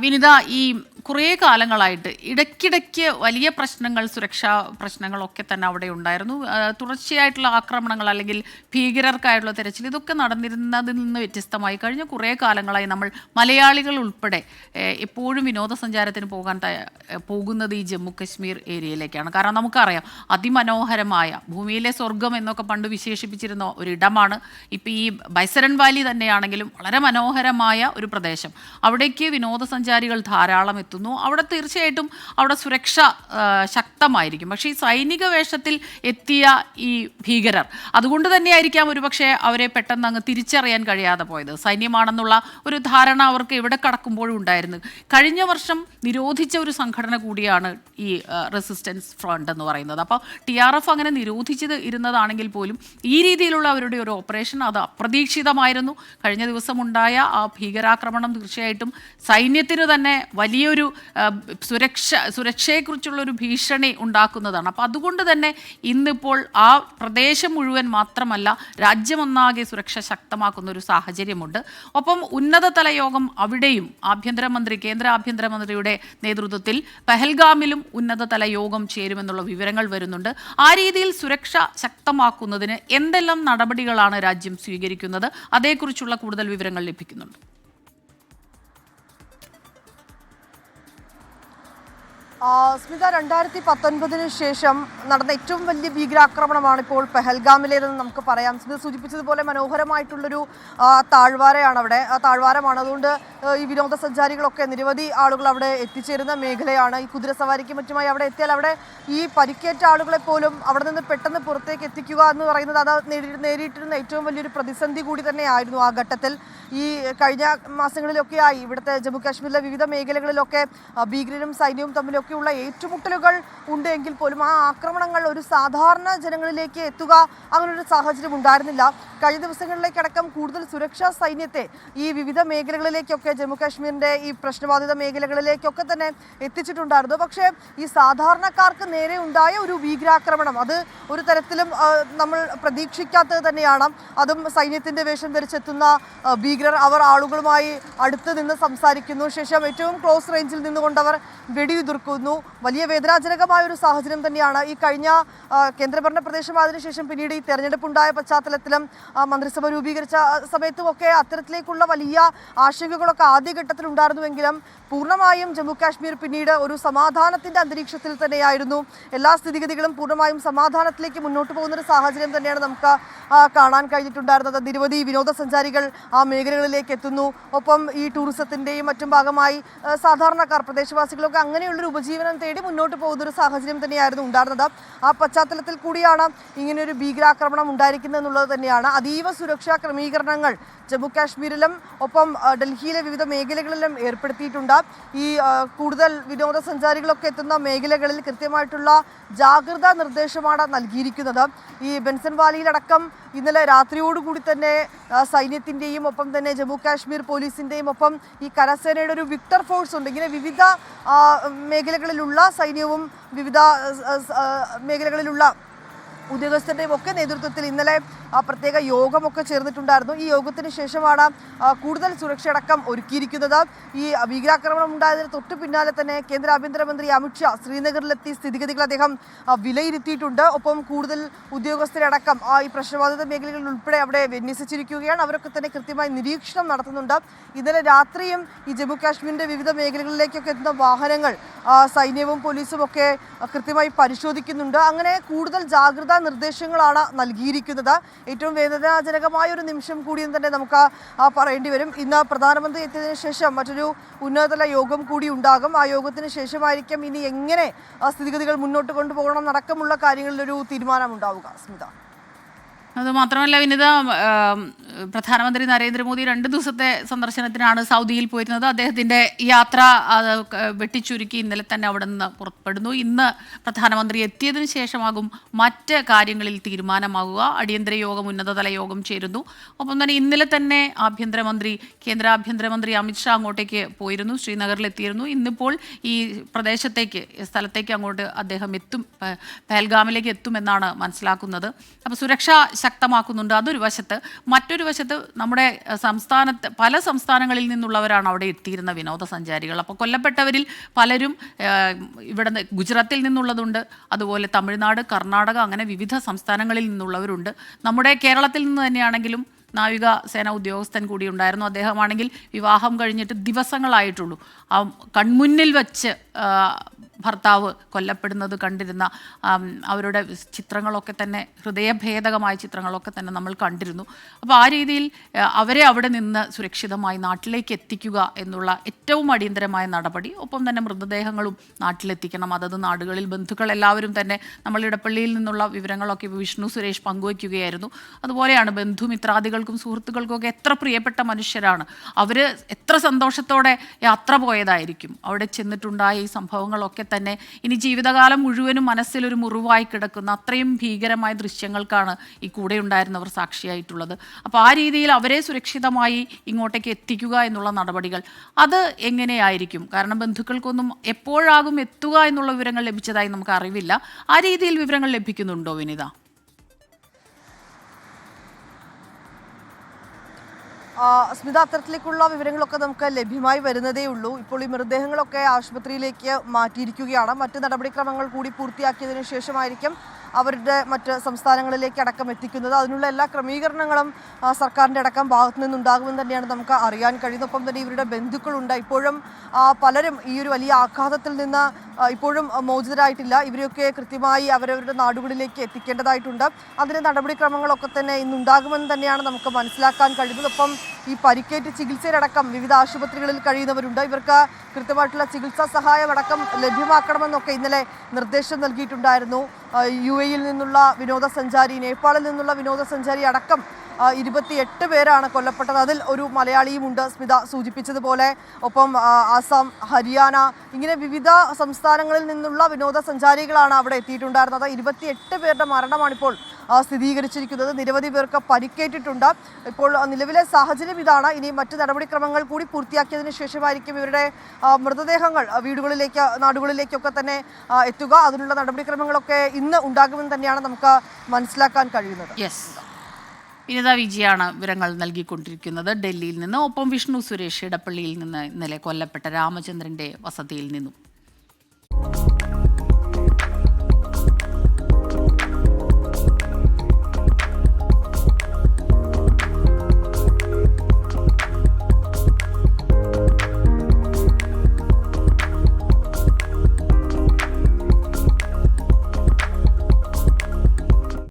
വിനിത, ഈ കുറേ കാലങ്ങളായിട്ട് ഇടയ്ക്കിടയ്ക്ക് വലിയ പ്രശ്നങ്ങൾ, സുരക്ഷാ പ്രശ്നങ്ങളൊക്കെ തന്നെ അവിടെ ഉണ്ടായിരുന്നു. തുടർച്ചയായിട്ടുള്ള ആക്രമണങ്ങൾ അല്ലെങ്കിൽ ഭീകരർക്കായിട്ടുള്ള തെരച്ചിൽ ഇതൊക്കെ നടന്നിരുന്നതിൽ നിന്ന് വ്യത്യസ്തമായി കഴിഞ്ഞ കുറേ കാലങ്ങളായി നമ്മൾ മലയാളികൾ ഉൾപ്പെടെ എപ്പോഴും വിനോദസഞ്ചാരത്തിന് പോകുന്നത് ഈ ജമ്മു കശ്മീർ ഏരിയയിലേക്കാണ്. കാരണം നമുക്കറിയാം, അതിമനോഹരമായ ഭൂമിയിലെ സ്വർഗം എന്നൊക്കെ പണ്ട് വിശേഷിപ്പിച്ചിരുന്ന ഒരിടമാണ്. ഇപ്പം ഈ ബൈസരൺ വാലി തന്നെയാണെങ്കിലും വളരെ മനോഹരമായ ഒരു പ്രദേശം. അവിടേക്ക് വിനോദസഞ്ചാരികൾ ധാരാളം എത്തുന്നു. അവിടെ തീർച്ചയായിട്ടും അവിടെ സുരക്ഷ ശക്തമായിരിക്കും. പക്ഷേ ഈ സൈനിക വേഷത്തിൽ എത്തിയ ഈ ഭീകരർ, അതുകൊണ്ട് തന്നെയായിരിക്കാം ഒരുപക്ഷെ അവരെ പെട്ടെന്ന് അങ്ങ് തിരിച്ചറിയാൻ കഴിയാതെ പോയത്. സൈന്യമാണെന്നുള്ള ഒരു ധാരണ അവർക്ക് എവിടെ കടക്കുമ്പോഴും ഉണ്ടായിരുന്നു. കഴിഞ്ഞ വർഷം നിരോധിച്ച ഒരു സംഘടന കൂടിയാണ് ഈ റെസിസ്റ്റൻസ് ഫ്രണ്ട് എന്ന് പറയുന്നത്. അപ്പോൾ TRF അങ്ങനെ നിരോധിച്ചത് ഇരുന്നതാണെങ്കിൽ പോലും ഈ രീതിയിലുള്ള അവരുടെ ഒരു ഓപ്പറേഷൻ അത് അപ്രതീക്ഷിതമായിരുന്നു. കഴിഞ്ഞ ദിവസമുണ്ടായ ആ ഭീകരാക്രമണം തീർച്ചയായിട്ടും സൈന്യത്തിന് തന്നെ വലിയൊരു സുരക്ഷയെക്കുറിച്ചുള്ളൊരു ഭീഷണി ഉണ്ടാക്കുന്നതാണ്. അപ്പോൾ അതുകൊണ്ട് തന്നെ ഇന്നിപ്പോൾ ആ പ്രദേശം മുഴുവൻ മാത്രമല്ല, രാജ്യമൊന്നാകെ സുരക്ഷ ശക്തമാക്കുന്ന ഒരു സാഹചര്യമുണ്ട്. ഒപ്പം ഉന്നതതല യോഗം അവിടെയും കേന്ദ്ര ആഭ്യന്തരമന്ത്രിയുടെ നേതൃത്വത്തിൽ പെഹൽഗാമിലും ഉന്നതതല യോഗം ചേരുമെന്നുള്ള വിവരങ്ങൾ വരുന്നുണ്ട്. ആ രീതിയിൽ സുരക്ഷ ശക്തമാക്കുന്നതിന് എന്തെല്ലാം നടപടികളാണ് രാജ്യം സ്വീകരിക്കുന്നത്? അതേക്കുറിച്ചുള്ള കൂടുതൽ വിവരങ്ങൾ ലഭിക്കുന്നുണ്ട്. സ്മിത, 2019 ശേഷം നടന്ന ഏറ്റവും വലിയ ഭീകരാക്രമണമാണ് ഇപ്പോൾ പെഹൽഗാമിലേതെന്ന് നമുക്ക് പറയാം. സ്മിത സൂചിപ്പിച്ചതുപോലെ മനോഹരമായിട്ടുള്ളൊരു താഴ്വാരയാണ് അവിടെ. ആ താഴ്വാരമാണ്. അതുകൊണ്ട് ഈ വിനോദസഞ്ചാരികളൊക്കെ, നിരവധി ആളുകൾ അവിടെ എത്തിച്ചേരുന്ന മേഖലയാണ്. ഈ കുതിരസവാരിക്കും മറ്റുമായി അവിടെ എത്തിയാൽ അവിടെ ഈ പരിക്കേറ്റ ആളുകളെ പോലും അവിടെ നിന്ന് പെട്ടെന്ന് പുറത്തേക്ക് എത്തിക്കുക എന്ന് പറയുന്നത് അത് നേരിട്ടിരുന്ന ഏറ്റവും വലിയൊരു പ്രതിസന്ധി കൂടി തന്നെയായിരുന്നു ആ ഘട്ടത്തിൽ. ഈ കഴിഞ്ഞ മാസങ്ങളിലൊക്കെയായി ഇവിടുത്തെ ജമ്മു കാശ്മീരിലെ വിവിധ മേഖലകളിലൊക്കെ ഭീകരരും സൈന്യവും തമ്മിലൊക്കെയുള്ള ഏറ്റുമുട്ടലുകൾ ഉണ്ട് എങ്കിൽ പോലും ആ ആക്രമണങ്ങൾ ഒരു സാധാരണ ജനങ്ങളിലേക്ക് എത്തുക അങ്ങനൊരു സാഹചര്യം ഉണ്ടായിരുന്നില്ല. കഴിഞ്ഞ ദിവസങ്ങളിലേക്കടക്കം കൂടുതൽ സുരക്ഷാ സൈന്യത്തെ ഈ വിവിധ മേഖലകളിലേക്കൊക്കെ, ജമ്മു കാശ്മീരിൻ്റെ ഈ പ്രശ്നബാധിത മേഖലകളിലേക്കൊക്കെ തന്നെ എത്തിച്ചിട്ടുണ്ടായിരുന്നു. പക്ഷേ ഈ സാധാരണക്കാർക്ക് നേരെ ഉണ്ടായ ഒരു ഭീകരാക്രമണം അത് ഒരു തരത്തിലും നമ്മൾ പ്രതീക്ഷിക്കാത്തത് തന്നെയാണ്. അതും സൈന്യത്തിൻ്റെ വേഷം ധരിച്ചെത്തുന്ന ഭീകരർ അവർ ആളുകളുമായി അടുത്ത് നിന്ന് സംസാരിക്കുന്നു. ശേഷം ഏറ്റവും ക്ലോസ് റേഞ്ചിൽ നിന്നുകൊണ്ടവർ വെടിയുതിർക്കുന്നു. വലിയ വേദനാജനകമായ ഒരു സാഹചര്യം തന്നെയാണ്. ഈ കഴിഞ്ഞ കേന്ദ്രഭരണ പ്രദേശമായതിനു ശേഷം പിന്നീട് ഈ തെരഞ്ഞെടുപ്പുണ്ടായ പശ്ചാത്തലത്തിലും മന്ത്രിസഭ രൂപീകരിച്ച സമയത്തുമൊക്കെ അത്തരത്തിലേക്കുള്ള വലിയ ആശങ്കകളൊക്കെ ആദ്യഘട്ടത്തിൽ ഉണ്ടായിരുന്നുവെങ്കിലും പൂർണ്ണമായും ജമ്മു കാശ്മീർ പിന്നീട് ഒരു സമാധാനത്തിൻ്റെ അന്തരീക്ഷത്തിൽ തന്നെയായിരുന്നു. എല്ലാ സ്ഥിതിഗതികളും പൂർണ്ണമായും സമാധാനത്തിലേക്ക് മുന്നോട്ട് പോകുന്നൊരു സാഹചര്യം തന്നെയാണ് നമുക്ക് കാണാൻ കഴിഞ്ഞിട്ടുണ്ടായിരുന്നത്. നിരവധി വിനോദസഞ്ചാരികൾ ആ മേഖലകളിലേക്ക് എത്തുന്നു. ഒപ്പം ഈ ടൂറിസത്തിൻ്റെയും മറ്റും ഭാഗമായി സാധാരണക്കാർ, പ്രദേശവാസികളൊക്കെ അങ്ങനെയുള്ളൊരു ഉപജീവനം തേടി മുന്നോട്ട് പോകുന്നൊരു സാഹചര്യം തന്നെയായിരുന്നു ഉണ്ടായിരുന്നത്. ആ പശ്ചാത്തലത്തിൽ കൂടിയാണ് ഇങ്ങനെയൊരു ഭീകരാക്രമണം ഉണ്ടായിരിക്കുന്നത് എന്നുള്ളത് തന്നെയാണ്. അതീവ സുരക്ഷാ ക്രമീകരണങ്ങൾ ജമ്മു കാശ്മീരിലും ഒപ്പം ഡൽഹിയിലെ വിവിധ മേഖലകളിലും ഏർപ്പെടുത്തിയിട്ടുണ്ട്. ഈ കൂടുതൽ വിനോദസഞ്ചാരികളൊക്കെ എത്തുന്ന മേഖലകളിൽ കൃത്യമായിട്ടുള്ള ജാഗ്രതാ നിർദ്ദേശമാണ് നൽകിയിരിക്കുന്നത്. ഈ ബെൻസൺ വാലിയിലടക്കം ഇന്നലെ രാത്രിയോടുകൂടി തന്നെ സൈന്യത്തിൻ്റെയും ഒപ്പം തന്നെ ജമ്മു കാശ്മീർ പോലീസിൻ്റെയും ഒപ്പം ഈ കരസേനയുടെ ഒരു വിക്ടർ ഫോഴ്സ് ഉണ്ട്. ഇങ്ങനെ വിവിധ മേഖലകളിലുള്ള സൈന്യവും വിവിധ മേഖലകളിലുള്ള ഉദ്യോഗസ്ഥരുടെയും ഒക്കെ നേതൃത്വത്തിൽ ഇന്നലെ പ്രത്യേക യോഗമൊക്കെ ചേർന്നിട്ടുണ്ടായിരുന്നു. ഈ യോഗത്തിന് ശേഷമാണ് കൂടുതൽ സുരക്ഷയടക്കം ഒരുക്കിയിരിക്കുന്നത്. ഈ ഭീകരാക്രമണം ഉണ്ടായതിന് തൊട്ട് പിന്നാലെ തന്നെ കേന്ദ്ര ആഭ്യന്തരമന്ത്രി അമിത്ഷാ ശ്രീനഗറിലെത്തി സ്ഥിതിഗതികൾ അദ്ദേഹം വിലയിരുത്തിയിട്ടുണ്ട്. ഒപ്പം കൂടുതൽ ഉദ്യോഗസ്ഥരടക്കം ഈ പ്രശ്നബാധിത മേഖലകളിൽ ഉൾപ്പെടെ അവിടെ വിന്യസിച്ചിരിക്കുകയാണ്. അവരൊക്കെ തന്നെ കൃത്യമായി നിരീക്ഷണം നടത്തുന്നുണ്ട്. ഇന്നലെ രാത്രിയും ഈ ജമ്മു കാശ്മീരിൻ്റെ വിവിധ മേഖലകളിലേക്കൊക്കെ എത്തുന്ന വാഹനങ്ങൾ സൈന്യവും പോലീസും ഒക്കെ കൃത്യമായി പരിശോധിക്കുന്നുണ്ട്. അങ്ങനെ കൂടുതൽ ജാഗ്രതാ നിർദ്ദേശങ്ങളാണ് നൽകിയിരിക്കുന്നത്. ഏറ്റവും വേദനാജനകമായ ഒരു നിമിഷം കൂടിയെന്ന് തന്നെ നമുക്ക് പറയേണ്ടി വരും. ഇന്ന് പ്രധാനമന്ത്രി എത്തിയതിനു ശേഷം മറ്റൊരു ഉന്നതതല യോഗം കൂടി ഉണ്ടാകും. ആ യോഗത്തിന് ശേഷമായിരിക്കും ഇനി എങ്ങനെ സ്ഥിതിഗതികൾ മുന്നോട്ട് കൊണ്ടുപോകണം അടക്കമുള്ള കാര്യങ്ങളിലൊരു തീരുമാനം ഉണ്ടാവുക. സ്മിത, അതുമാത്രമല്ല വിനിത, പ്രധാനമന്ത്രി നരേന്ദ്രമോദി 2 ദിവസത്തെ സന്ദർശനത്തിനാണ് സൗദിയിൽ പോയിരുന്നത്. അദ്ദേഹത്തിൻ്റെ യാത്ര വെട്ടിച്ചുരുക്കി ഇന്നലെ തന്നെ അവിടെ നിന്ന് പുറപ്പെടുന്നു. ഇന്ന് പ്രധാനമന്ത്രി എത്തിയതിനു ശേഷമാകും മറ്റ് കാര്യങ്ങളിൽ തീരുമാനമാകുക. അടിയന്തര യോഗം, ഉന്നതതല യോഗം ചേരുന്നു. ഒപ്പം തന്നെ ഇന്നലെ തന്നെ കേന്ദ്ര ആഭ്യന്തരമന്ത്രി അമിത്ഷാ അങ്ങോട്ടേക്ക് പോയിരുന്നു, ശ്രീനഗറിലെത്തിയിരുന്നു. ഇന്നിപ്പോൾ ഈ സ്ഥലത്തേക്ക് അങ്ങോട്ട് അദ്ദേഹം പെഹൽഗാമിലേക്ക് എത്തുമെന്നാണ് മനസ്സിലാക്കുന്നത്. അപ്പോൾ സുരക്ഷ ശക്തമാക്കുന്നുണ്ട്. അതൊരു വശത്ത്. മറ്റൊരു വശത്ത് നമ്മുടെ സംസ്ഥാനത്ത് പല സംസ്ഥാനങ്ങളിൽ നിന്നുള്ളവരാണ് അവിടെ എത്തിയിരുന്ന വിനോദസഞ്ചാരികൾ. അപ്പോൾ കൊല്ലപ്പെട്ടവരിൽ പലരും ഇവിടെ ഗുജറാത്തിൽ നിന്നുള്ളതുണ്ട്, അതുപോലെ തമിഴ്നാട്, കർണാടക, അങ്ങനെ വിവിധ സംസ്ഥാനങ്ങളിൽ നിന്നുള്ളവരുണ്ട്. നമ്മുടെ കേരളത്തിൽ നിന്ന് തന്നെയാണെങ്കിലും നാവിക സേന ഉദ്യോഗസ്ഥൻ കൂടി ഉണ്ടായിരുന്നു. അദ്ദേഹമാണെങ്കിൽ വിവാഹം കഴിഞ്ഞിട്ട് ദിവസങ്ങളായിട്ടുള്ളൂ. കൺമുന്നിൽ വച്ച് ഭർത്താവ് കൊല്ലപ്പെടുന്നത് കണ്ടിരുന്ന അവരുടെ ചിത്രങ്ങളൊക്കെ തന്നെ, ഹൃദയഭേദകമായ ചിത്രങ്ങളൊക്കെ തന്നെ നമ്മൾ കണ്ടിരുന്നു. അപ്പോൾ ആ രീതിയിൽ അവരെ അവിടെ നിന്ന് സുരക്ഷിതമായി നാട്ടിലേക്ക് എത്തിക്കുക എന്നുള്ള ഏറ്റവും അടിയന്തരമായ നടപടി. ഒപ്പം തന്നെ മൃതദേഹങ്ങളും നാട്ടിലെത്തിക്കണം. അതത് നാടുകളിൽ ബന്ധുക്കൾ എല്ലാവരും തന്നെ, നമ്മൾ ഇടപ്പള്ളിയിൽ നിന്നുള്ള വിവരങ്ങളൊക്കെ വിഷ്ണു സുരേഷ് പങ്കുവയ്ക്കുകയായിരുന്നു. അതുപോലെയാണ് ബന്ധുമിത്രാദികൾക്കും സുഹൃത്തുക്കൾക്കും ഒക്കെ എത്ര പ്രിയപ്പെട്ട മനുഷ്യരാണ്. അവർ എത്ര സന്തോഷത്തോടെ യാത്ര പോയതായിരിക്കും. അവിടെ ചെന്നിട്ടുണ്ടായ ഈ സംഭവങ്ങളൊക്കെ തന്നെ ഇനി ജീവിതകാലം മുഴുവനും മനസ്സിലൊരു മുറിവായി കിടക്കുന്ന അത്രയും ഭീകരമായ ദൃശ്യങ്ങൾക്കാണ് ഈ കൂടെ ഉണ്ടായിരുന്നവർ സാക്ഷിയായിട്ടുള്ളത്. അപ്പോൾ ആ രീതിയിൽ അവരെ സുരക്ഷിതമായി ഇങ്ങോട്ടേക്ക് എത്തിക്കുക എന്നുള്ള നടപടികൾ അത് എങ്ങനെയായിരിക്കും? കാരണം ബന്ധുക്കൾക്കൊന്നും എപ്പോഴാകും എത്തുക എന്നുള്ള വിവരങ്ങൾ ലഭിച്ചതായി നമുക്ക് അറിവില്ല. ആ രീതിയിൽ വിവരങ്ങൾ ലഭിക്കുന്നുണ്ടോ വിനിത? സ്മിത, അത്തരത്തിലേക്കുള്ള വിവരങ്ങളൊക്കെ നമുക്ക് ലഭ്യമായി വരുന്നതേ ഉള്ളൂ. ഇപ്പോൾ ഈ മൃതദേഹങ്ങളൊക്കെ ആശുപത്രിയിലേക്ക് മാറ്റിയിരിക്കുകയാണ്. മറ്റ് നടപടിക്രമങ്ങൾ കൂടി പൂർത്തിയാക്കിയതിനു ശേഷമായിരിക്കും അവരുടെ മറ്റ് സംസ്ഥാനങ്ങളിലേക്ക് അടക്കം എത്തിക്കുന്നത്. അതിനുള്ള എല്ലാ ക്രമീകരണങ്ങളും സർക്കാരിൻ്റെ അടക്കം ഭാഗത്തു നിന്നുണ്ടാകുമെന്ന് തന്നെയാണ് നമുക്ക് അറിയാൻ കഴിയുന്നത്. ഒപ്പം തന്നെ ഇവരുടെ ബന്ധുക്കളുണ്ട്. ഇപ്പോഴും പലരും ഈ ഒരു വലിയ ആഘാതത്തിൽ നിന്ന് ഇപ്പോഴും മോചിതരായിട്ടില്ല. ഇവരെയൊക്കെ കൃത്യമായി അവരവരുടെ നാടുകളിലേക്ക് എത്തിക്കേണ്ടതായിട്ടുണ്ട്. അതിൻ്റെ നടപടിക്രമങ്ങളൊക്കെ തന്നെ ഇന്നുണ്ടാകുമെന്ന് തന്നെയാണ് നമുക്ക് മനസ്സിലാക്കാൻ കഴിയുന്നത്. ഒപ്പം ഈ പരിക്കേറ്റ് ചികിത്സയിലടക്കം വിവിധ ആശുപത്രികളിൽ കഴിയുന്നവരുണ്ട്. ഇവർക്ക് കൃത്യമായിട്ടുള്ള ചികിത്സാ സഹായം അടക്കം ലഭ്യമാക്കണമെന്നൊക്കെ ഇന്നലെ നിർദ്ദേശം നൽകിയിട്ടുണ്ടായിരുന്നു. UAE-യിൽ നിന്നുള്ള വിനോദസഞ്ചാരി, നേപ്പാളിൽ നിന്നുള്ള വിനോദസഞ്ചാരി അടക്കം 28 പേരാണ് കൊല്ലപ്പെട്ടത്. അതിൽ ഒരു മലയാളിയുമുണ്ട്, സ്മിത സൂചിപ്പിച്ചതുപോലെ. ഒപ്പം ആസാം, ഹരിയാന, ഇങ്ങനെ വിവിധ സംസ്ഥാനങ്ങളിൽ നിന്നുള്ള വിനോദസഞ്ചാരികളാണ് അവിടെ എത്തിയിട്ടുണ്ടായിരുന്നത്. 28 പേരുടെ മരണമാണിപ്പോൾ സ്ഥിരീകരിച്ചിരിക്കുന്നത്. നിരവധി പേർക്ക് പരിക്കേറ്റിട്ടുണ്ട്. ഇപ്പോൾ നിലവിലെ സാഹചര്യം ഇതാണ്. ഇനി മറ്റ് നടപടിക്രമങ്ങൾ കൂടി പൂർത്തിയാക്കിയതിനു ശേഷമായിരിക്കും ഇവരുടെ മൃതദേഹങ്ങൾ വീടുകളിലേക്ക്, നാടുകളിലേക്കൊക്കെ തന്നെ എത്തുക. അതിനുള്ള നടപടിക്രമങ്ങളൊക്കെ ഇന്ന് ഉണ്ടാകുമെന്ന് തന്നെയാണ് നമുക്ക് മനസ്സിലാക്കാൻ കഴിയുന്നത്. വിനിത വിജയാണ് വിവരങ്ങൾ നൽകിക്കൊണ്ടിരിക്കുന്നത് ഡൽഹിയിൽ നിന്ന്. ഒപ്പം വിഷ്ണു സുരേഷ് ഇടപ്പള്ളിയിൽ നിന്ന് ഇന്നലെ കൊല്ലപ്പെട്ട രാമചന്ദ്രന്റെ വസതിയിൽ നിന്നും.